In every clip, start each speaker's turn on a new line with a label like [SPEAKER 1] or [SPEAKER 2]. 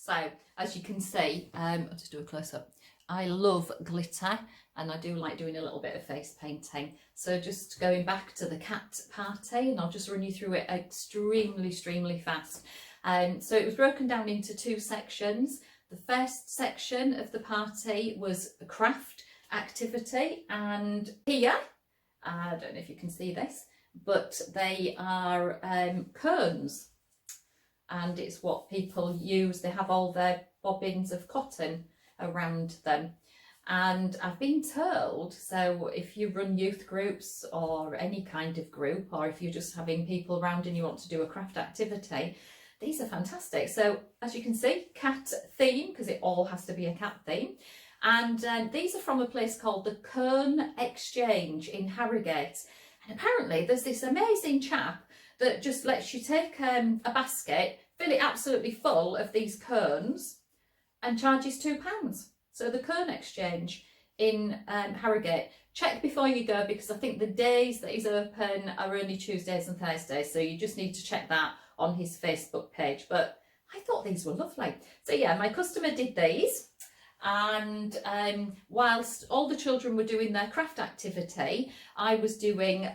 [SPEAKER 1] So as you can see, I'll just do a close-up. I love glitter and I do like doing a little bit of face painting. So just going back to the cat party, and I'll just run you through it extremely fast. So it was broken down into two sections. The first section of the party was a craft activity, and here, I don't know if you can see this, but they are cones, and it's what people use. They have all their bobbins of cotton around them. And I've been told, so if you run youth groups or any kind of group, or if you're just having people around and you want to do a craft activity, these are fantastic. So as you can see, cat theme, because it all has to be a cat theme. And these are from a place called the Cone Exchange in Harrogate. And apparently there's this amazing chap that just lets you take a basket, fill it absolutely full of these cones, and charges £2. So the Cone Exchange in Harrogate. Check before you go, because I think the days that he's open are only Tuesdays and Thursdays. So you just need to check that on his Facebook page. But I thought these were lovely. So yeah, my customer did these. And whilst all the children were doing their craft activity, I was doing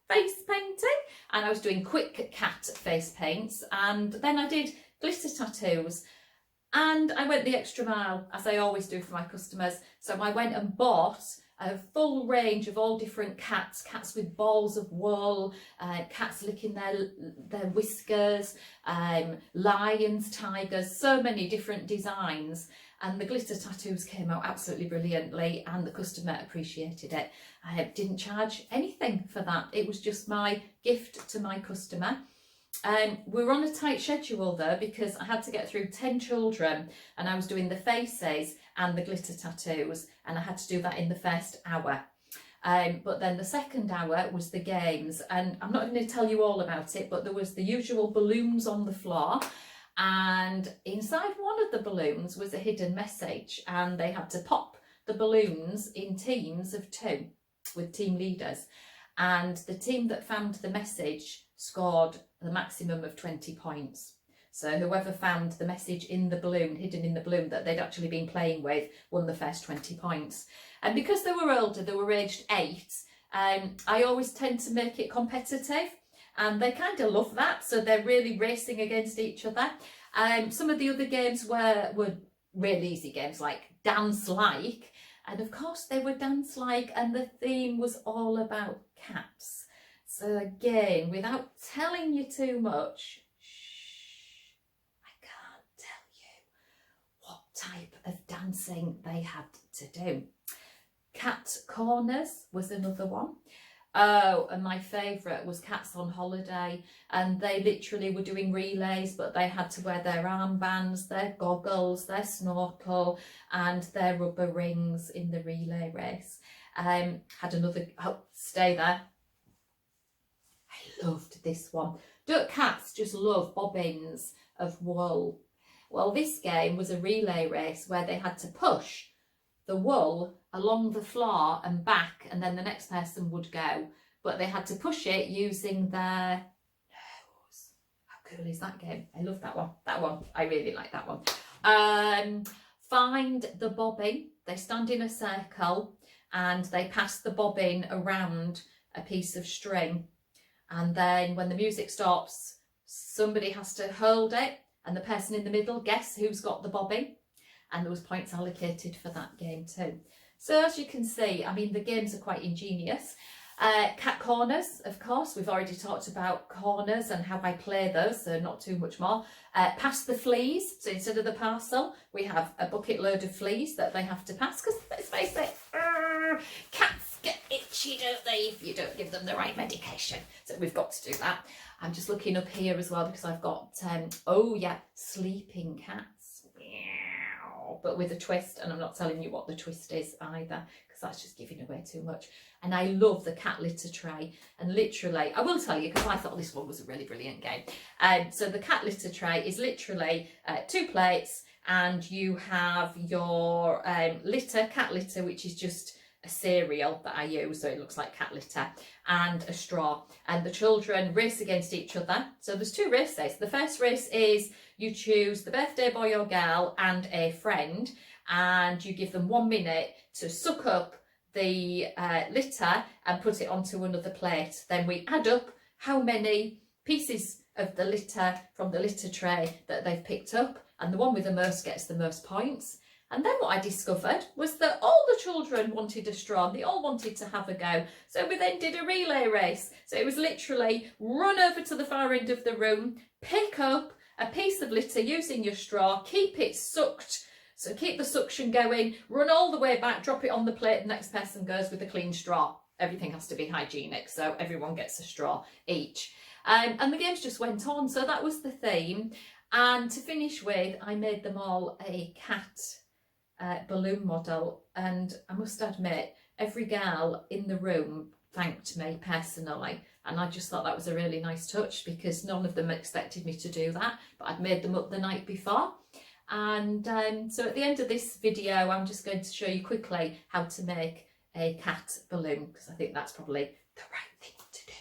[SPEAKER 1] face painting, and I was doing quick cat face paints, and then I did glitter tattoos, and I went the extra mile, as I always do for my customers. So I went and bought a full range of all different cats with balls of wool, cats licking their whiskers, lions, tigers, so many different designs. And the glitter tattoos came out absolutely brilliantly, and the customer appreciated it. I didn't charge anything for that. It was just my gift to my customer. We were on a tight schedule though, because I had to get through 10 children, and I was doing the faces and the glitter tattoos, and I had to do that in the first hour. But then the second hour was the games, and I'm not going to tell you all about it, but there was the usual balloons on the floor, and inside one of the balloons was a hidden message, and they had to pop the balloons in teams of 2 with team leaders, and the team that found the message scored the maximum of 20 points. So whoever found the message in the balloon, hidden in the balloon that they'd actually been playing with, won the first 20 points. And because they were older, they were aged 8, I always tend to make it competitive, and they kind of love that, so they're really racing against each other. Some of the other games were really easy games, like Dance Like, and of course they were Dance Like, and the theme was all about cats. So again, without telling you too much, I can't tell you what type of dancing they had to do. Cat corners was another one. Oh, and my favourite was Cats on Holiday, and they literally were doing relays, but they had to wear their armbands, their goggles, their snorkel and their rubber rings in the relay race. Had another, stay there. I loved this one. Don't cats just love bobbins of wool? Well, this game was a relay race where they had to push the wool along the floor and back, and then the next person would go, but they had to push it using their nose. How cool is that game? I love that one. I really like that one. Find the bobbin. They stand in a circle and they pass the bobbin around a piece of string, and then when the music stops, somebody has to hold it, and the person in the middle guess who's got the bobbin, and there was points allocated for that game too. So as you can see, I mean, the games are quite ingenious. Cat corners, of course, we've already talked about corners and how I play those, so not too much more. Pass the fleas, so instead of the parcel, we have a bucket load of fleas that they have to pass, because let's face it, cats get itchy, don't they, if you don't give them the right medication. So we've got to do that. I'm just looking up here as well, because I've got, oh yeah, sleeping cats. But with a twist, and I'm not telling you what the twist is either, because that's just giving away too much. And I love the cat litter tray, and literally, I will tell you, because I thought this one was a really brilliant game. So the cat litter tray is literally 2 plates, and you have your cat litter, which is just a cereal that I use, so it looks like cat litter, and a straw. And the children race against each other. So there's 2 races. The first race is you choose the birthday boy or girl and a friend, and you give them 1 minute to suck up the litter and put it onto another plate. Then we add up how many pieces of the litter from the litter tray that they've picked up, and the one with the most gets the most points. And then what I discovered was that all the children wanted a straw, and they all wanted to have a go. So we then did a relay race. So it was literally run over to the far end of the room, pick up a piece of litter using your straw, keep it sucked, so keep the suction going, run all the way back, drop it on the plate, the next person goes with a clean straw. Everything has to be hygienic, so everyone gets a straw each. And the games just went on, so that was the theme. And to finish with, I made them all a cat balloon model, and I must admit, every girl in the room thanked me personally, and I just thought that was a really nice touch, because none of them expected me to do that, but I'd made them up the night before. And so at the end of this video, I'm just going to show you quickly how to make a cat balloon, because I think that's probably the right thing to do.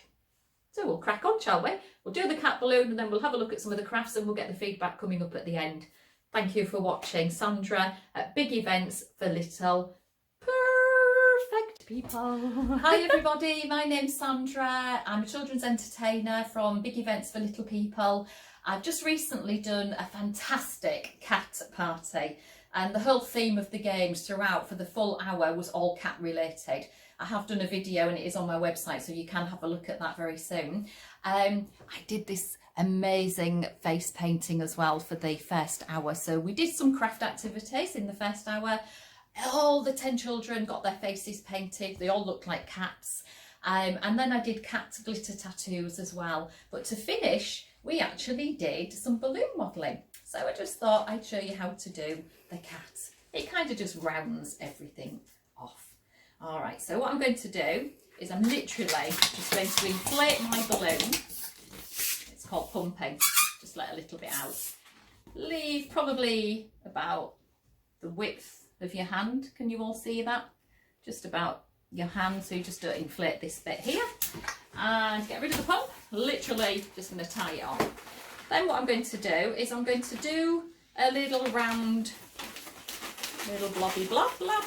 [SPEAKER 1] So we'll crack on, shall we? We'll do the cat balloon, and then we'll have a look at some of the crafts, and we'll get the feedback coming up at the end. Thank you for watching. Sandra at Big Events for Little Perfect People. Hi everybody, my name's Sandra. I'm a children's entertainer from Big Events for Little People. I've just recently done a fantastic cat party, and the whole theme of the games throughout for the full hour was all cat related. I have done a video and it is on my website, so you can have a look at that very soon. I did this amazing face painting as well for the first hour. So we did some craft activities in the first hour. All the 10 children got their faces painted. They all looked like cats. And then I did cat glitter tattoos as well. But to finish, we actually did some balloon modelling. So I just thought I'd show you how to do the cat. It kind of just rounds everything off. All right, so what I'm going to do is I'm literally just going to inflate my balloon. It's called pumping. Just let a little bit out. Leave probably about the width of your hand. Can you all see that? Just about your hand, so you just inflate this bit here and get rid of the pump. Literally just going to tie it on. Then what I'm going to do is I'm going to do a little round, little blobby blob blob,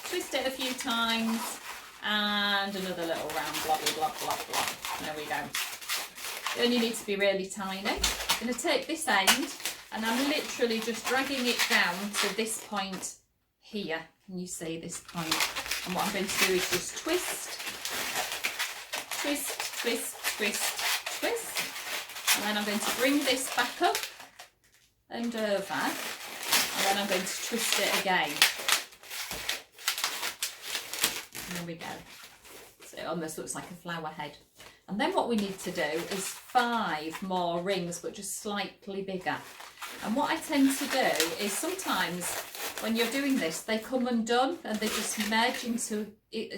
[SPEAKER 1] twist it a few times, and another little round blobby blob blob blob. There we go. You only need to be really tiny. I'm going to take this end and I'm literally just dragging it down to this point here. Can you see this point? And what I'm going to do is just twist, twist, twist, twist, twist. And then I'm going to bring this back up and over. And then I'm going to twist it again. There we go. So it almost looks like a flower head. And then what we need to do is 5 more rings, but just slightly bigger. And what I tend to do is sometimes when you're doing this, they come undone and they just merge into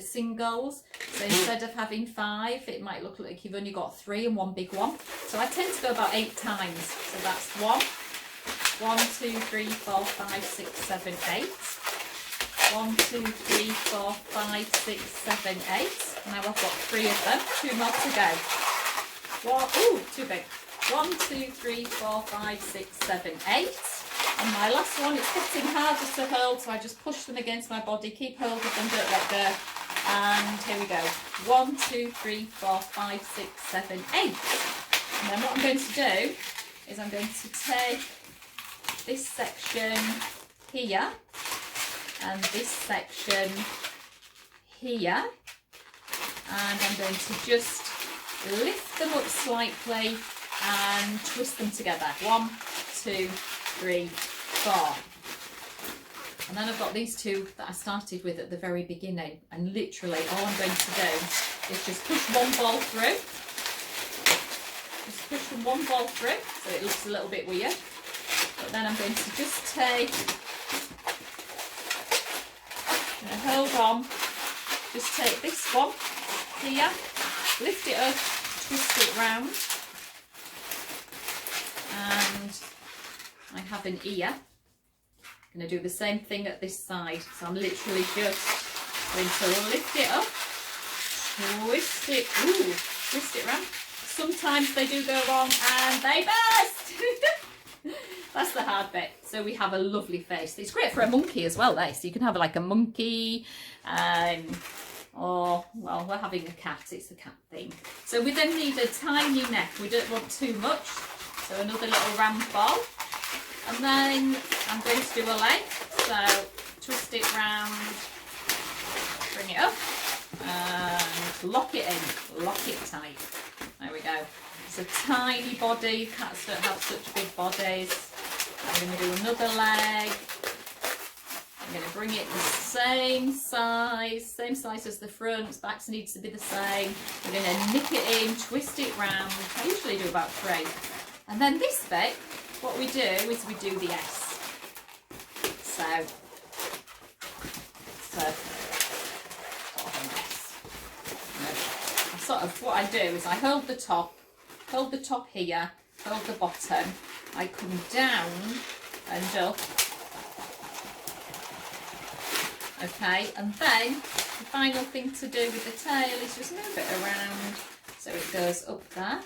[SPEAKER 1] singles. So instead of having 5, it might look like you've only got 3 and one big one. So I tend to go about 8 times. So that's 1, 1, 2, 3, 4, 5, 6, 7, 8. 1, 2, 3, 4, 5, 6, 7, 8. Now I've got 3 of them. 2 more to go. 1, ooh, too big. 1, 2, 3, 4, 5, 6, 7, 8. And my last one, it's getting harder to hold, so I just push them against my body, keep hold of them, don't let go. And here we go. 1, 2, 3, 4, 5, 6, 7, 8. And then what I'm going to do is I'm going to take this section here and this section here, and I'm going to just lift them up slightly and twist them together. 1, 2, 3, 4. And then I've got these 2 that I started with at the very beginning, and literally all I'm going to do is just push one ball through. Just push one ball through, so it looks a little bit weird. But then I'm going to just take, hold on, just take this one here, lift it up, twist it round, and I have an ear. I'm going to do the same thing at this side. So I'm literally just Going to lift it up, twist it round. Sometimes they do go wrong and they burst. That's the hard bit. So we have a lovely face. It's great for a monkey as well, so you can have like a monkey, or, well, we're having a cat, it's the cat thing. So we then need a tiny neck. We don't want too much. So another little round ball. And then I'm going to do a leg. So twist it round, bring it up, and lock it in, lock it tight. There we go. It's a tiny body. Cats don't have such big bodies. I'm going to do another leg. I'm going to bring it the same size as the front. Backs needs to be the same. We're going to nip it in, twist it round. I usually do about 3. And then this bit, what we do is we do the S. So what I do is I hold the top here, hold the bottom, I come down and up, okay, and then the final thing to do with the tail is just move it around so it goes up there.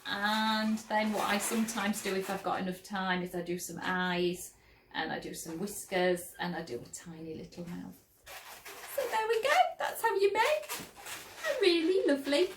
[SPEAKER 1] And then what I sometimes do, if I've got enough time, is I do some eyes and I do some whiskers and I do a tiny little mouth. So there we go, that's how you make a really lovely